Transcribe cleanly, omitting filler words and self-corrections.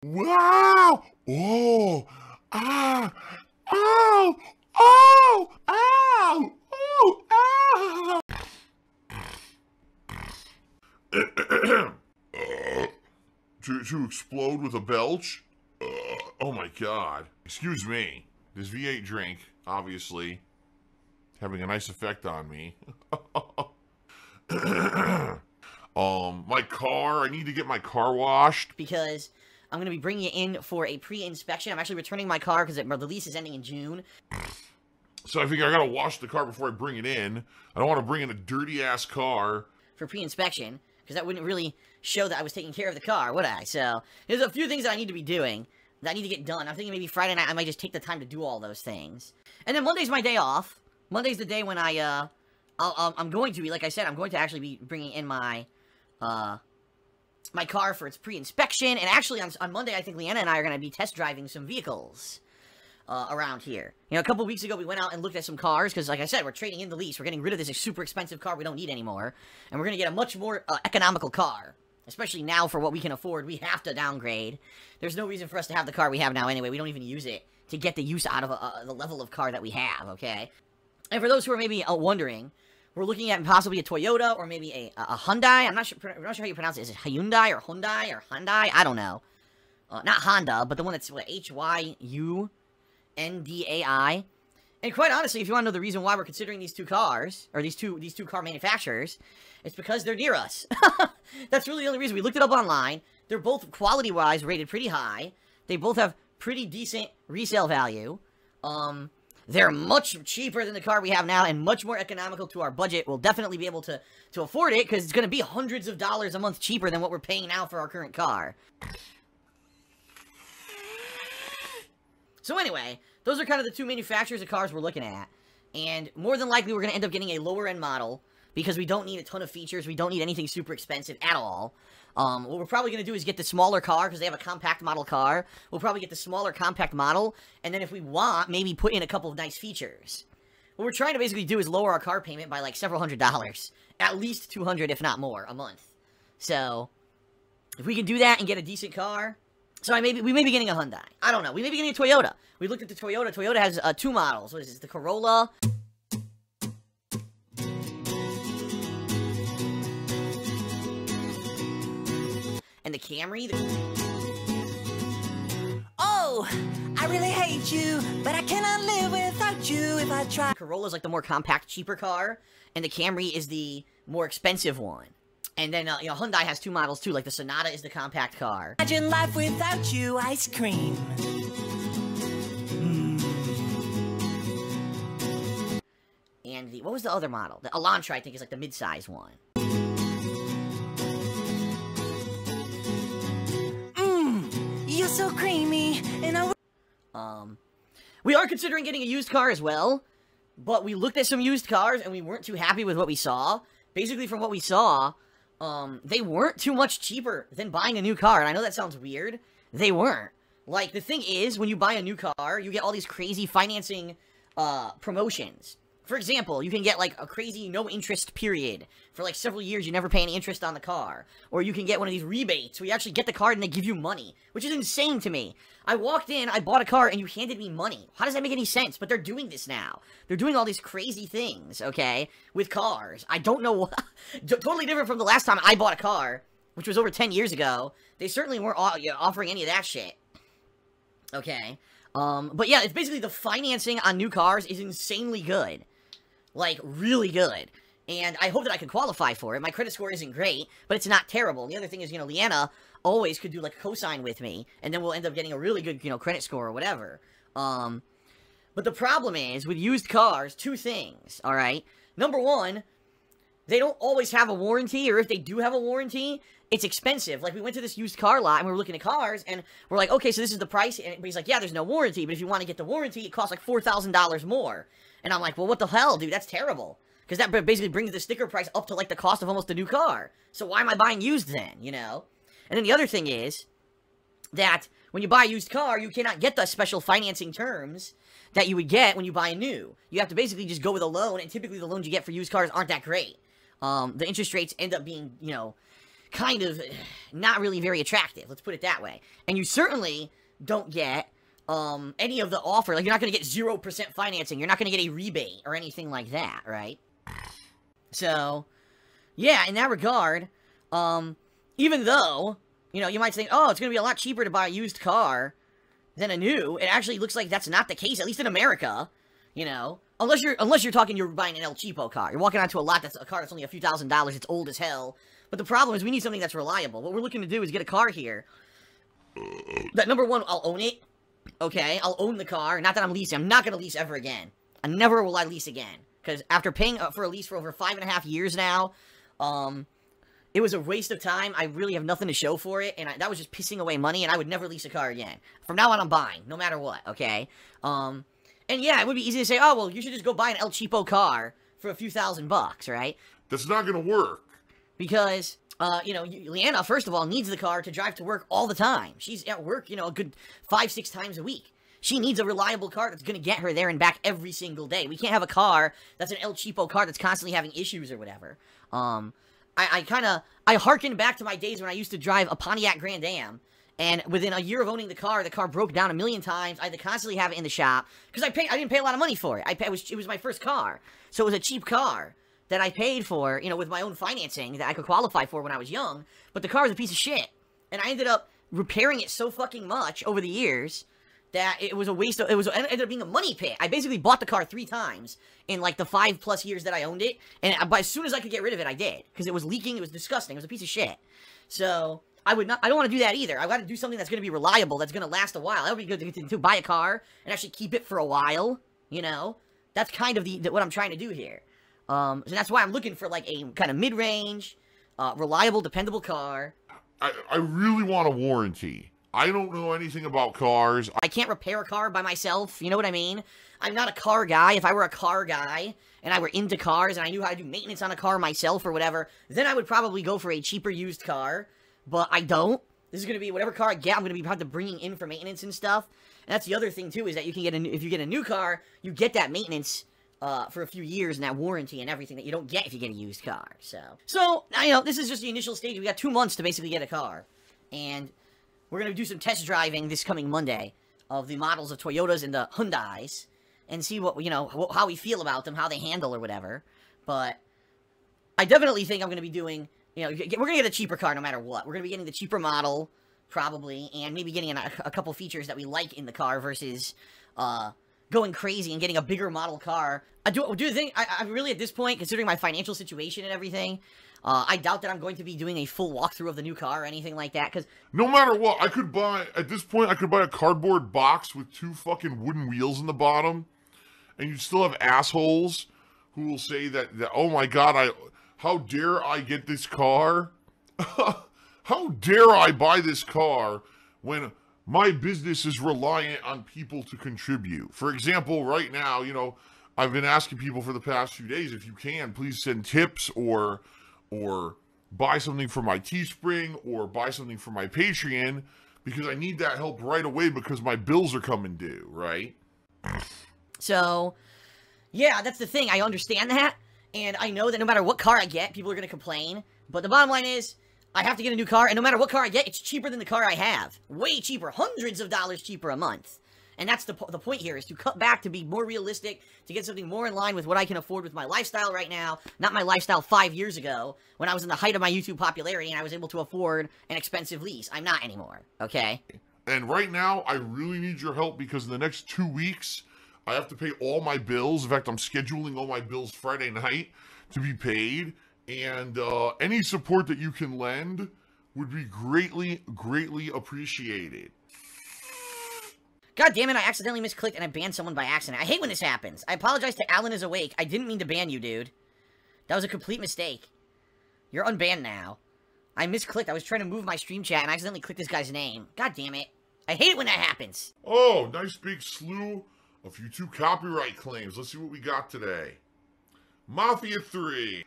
Wow! Oh! Ah! Ow! Oh! Ow! Oh! Ow! To explode with a belch? Oh my god. Excuse me. This V8 drink, obviously, having a nice effect on me. My car, I need to get my car washed. Because I'm going to be bringing it in for a pre-inspection. I'm actually returning my car because the lease is ending in June. So I figure I gotta wash the car before I bring it in. I don't want to bring in a dirty-ass car. For pre-inspection, because that wouldn't really show that I was taking care of the car, would I? So, there's a few things that I need to be doing, that I need to get done. I'm thinking maybe Friday night I might just take the time to do all those things. And then Monday's my day off. Monday's the day when I'm going to be, like I said, I'm going to actually be bringing in my car for its pre-inspection. And actually, on Monday, I think Leanna and I are going to be test driving some vehicles around here. You know, a couple weeks ago, we went out and looked at some cars, because, like I said, we're trading in the lease. We're getting rid of this super expensive car we don't need anymore. And we're going to get a much more economical car. Especially now, for what we can afford, we have to downgrade. There's no reason for us to have the car we have now anyway. We don't even use it to get the use out of the level of car that we have, okay? And for those who are maybe wondering, we're looking at possibly a Toyota or maybe a Hyundai. I'm not sure how you pronounce it. Is it Hyundai or Hyundai or Hyundai? I don't know. Not Honda, but the one that's what, Hyundai. And quite honestly, if you want to know the reason why we're considering these two cars, or these two car manufacturers, it's because they're near us. That's really the only reason. We looked it up online. They're both quality-wise rated pretty high. They both have pretty decent resale value. They're much cheaper than the car we have now and much more economical to our budget. We'll definitely be able to afford it because it's going to be hundreds of dollars a month cheaper than what we're paying now for our current car. So anyway, those are kind of the two manufacturers of cars we're looking at. And more than likely, we're going to end up getting a lower-end model because we don't need a ton of features. We don't need anything super expensive at all. What we're probably going to do is get the smaller car because they have a compact model car. We'll probably get the smaller compact model. And then if we want, maybe put in a couple of nice features. What we're trying to basically do is lower our car payment by like several $100s. At least $200, if not more, a month. So, if we can do that and get a decent car... So we may be getting a Hyundai. I don't know. We may be getting a Toyota. We looked at the Toyota. Toyota has two models. What is this? The Corolla. And the Camry. Oh, I really hate you, but I cannot live without you if I try. Corolla's like the more compact, cheaper car. And the Camry is the more expensive one. And then, you know, Hyundai has two models, too. Like, the Sonata is the compact car. Imagine life without you, ice cream. And what was the other model? The Elantra, I think, is like the mid-size one. You're so creamy, and we are considering getting a used car as well. But we looked at some used cars, and we weren't too happy with what we saw. Basically, from what we saw... they weren't too much cheaper than buying a new car, and I know that sounds weird. They weren't. Like, the thing is, when you buy a new car, you get all these crazy financing, promotions. For example, you can get, like, a crazy no-interest period. For, like, several years, you never pay any interest on the car. Or you can get one of these rebates, where you actually get the car and they give you money. Which is insane to me. I walked in, I bought a car, and you handed me money. How does that make any sense? But they're doing this now. They're doing all these crazy things, okay? With cars. I don't know what... Totally different from the last time I bought a car, which was over 10 years ago. They certainly weren't offering any of that shit. Okay? But yeah, it's basically the financing on new cars is insanely good. Like, really good. And I hope that I can qualify for it. My credit score isn't great, but it's not terrible. And the other thing is, you know, Leanna always could do, like, a cosign with me, and then we'll end up getting a really good, you know, credit score or whatever. But the problem is, with used cars, two things, alright? Number one, they don't always have a warranty, or if they do have a warranty, it's expensive. Like, we went to this used car lot, and we were looking at cars, and we're like, okay, so this is the price, but he's like, yeah, there's no warranty, but if you want to get the warranty, it costs like $4,000 more. And I'm like, well, what the hell, dude? That's terrible. Because that basically brings the sticker price up to, like, the cost of almost a new car. So why am I buying used then, you know? And then the other thing is that when you buy a used car, you cannot get the special financing terms that you would get when you buy a new. You have to basically just go with a loan, and typically the loans you get for used cars aren't that great. The interest rates end up being, you know, kind of not really very attractive. Let's put it that way. And you certainly don't get any of the offer. Like, you're not going to get 0% financing. You're not going to get a rebate or anything like that, right? So, yeah, in that regard, even though, you know, you might think, oh, it's going to be a lot cheaper to buy a used car than a new, it actually looks like that's not the case, at least in America, you know? Unless you're talking, you're buying an El Cheapo car. You're walking onto a lot that's a car that's only a few $1,000s, it's old as hell. But the problem is we need something that's reliable. What we're looking to do is get a car here that, number one, I'll own it. Okay, I'll own the car. Not that I'm leasing. I'm not going to lease ever again. I never will I lease again. Because after paying for a lease for over 5.5 years now, it was a waste of time. I really have nothing to show for it. And that was just pissing away money. And I would never lease a car again. From now on, I'm buying. No matter what, okay? And yeah, it would be easy to say, oh, well, you should just go buy an El Cheapo car for a few $1,000s, right? That's not going to work. Because, you know, Leanna, first of all, needs the car to drive to work all the time. She's at work, you know, a good 5-6 times a week. She needs a reliable car that's going to get her there and back every single day. We can't have a car that's an El Cheapo car that's constantly having issues or whatever. I harken back to my days when I used to drive a Pontiac Grand Am. And within a year of owning the car broke down 1,000,000 times. I had to constantly have it in the shop. Because I didn't pay a lot of money for it. It was my first car. So it was a cheap car that I paid for, you know, with my own financing that I could qualify for when I was young. But the car was a piece of shit. And I ended up repairing it so fucking much over the years that it was a waste of, it ended up being a money pit. I basically bought the car 3 times in like the 5+ years that I owned it. And as soon as I could get rid of it, I did. Because it was leaking, it was disgusting, it was a piece of shit. So, I don't want to do that either. I got to do something that's going to be reliable, that's going to last a while. That would be good to buy a car and actually keep it for a while, you know? That's kind of what I'm trying to do here. So that's why I'm looking for like a kind of mid-range, reliable, dependable car. I really want a warranty. I don't know anything about cars. I can't repair a car by myself, you know what I mean? I'm not a car guy. If I were a car guy and I were into cars and I knew how to do maintenance on a car myself or whatever, then I would probably go for a cheaper used car. But I don't. This is going to be whatever car I get, I'm going to be probably bringing in for maintenance and stuff. And that's the other thing, too, is that you can get if you get a new car, you get that maintenance for a few years and that warranty and everything that you don't get if you get a used car. So now, you know, this is just the initial stage. We got 2 months to basically get a car. And we're going to do some test driving this coming Monday of the models of Toyotas and the Hyundais and see what, you know, how we feel about them, how they handle or whatever. But I definitely think I'm going to be doing, you know, we're going to get a cheaper car no matter what. We're going to be getting the cheaper model, probably, and maybe getting a couple features that we like in the car versus going crazy and getting a bigger model car. I do think, I really, at this point, considering my financial situation and everything, I doubt that I'm going to be doing a full walkthrough of the new car or anything like that, because no matter what, at this point, I could buy a cardboard box with 2 fucking wooden wheels in the bottom, and you'd still have assholes who will say that oh my god, how dare I get this car? How dare I buy this car when my business is reliant on people to contribute? For example, right now, you know, I've been asking people for the past few days, if you can, please send tips or buy something for my Teespring or buy something for my Patreon, because I need that help right away because my bills are coming due, right? So, yeah, that's the thing. I understand that. And I know that no matter what car I get, people are going to complain. But the bottom line is, I have to get a new car, and no matter what car I get, it's cheaper than the car I have. Way cheaper. Hundreds of dollars cheaper a month. And that's the point here, is to cut back, to be more realistic, to get something more in line with what I can afford with my lifestyle right now. Not my lifestyle 5 years ago, when I was in the height of my YouTube popularity and I was able to afford an expensive lease. I'm not anymore, okay? And right now, I really need your help, because in the next 2 weeks, I have to pay all my bills. In fact, I'm scheduling all my bills Friday night to be paid. And any support that you can lend would be greatly, greatly appreciated. God damn it, I accidentally misclicked and I banned someone by accident. I hate when this happens. I apologize to Alan is awake. I didn't mean to ban you, dude. That was a complete mistake. You're unbanned now. I misclicked. I was trying to move my stream chat and I accidentally clicked this guy's name. God damn it. I hate it when that happens. Oh, nice big slew of YouTube copyright claims. Let's see what we got today. Mafia 3.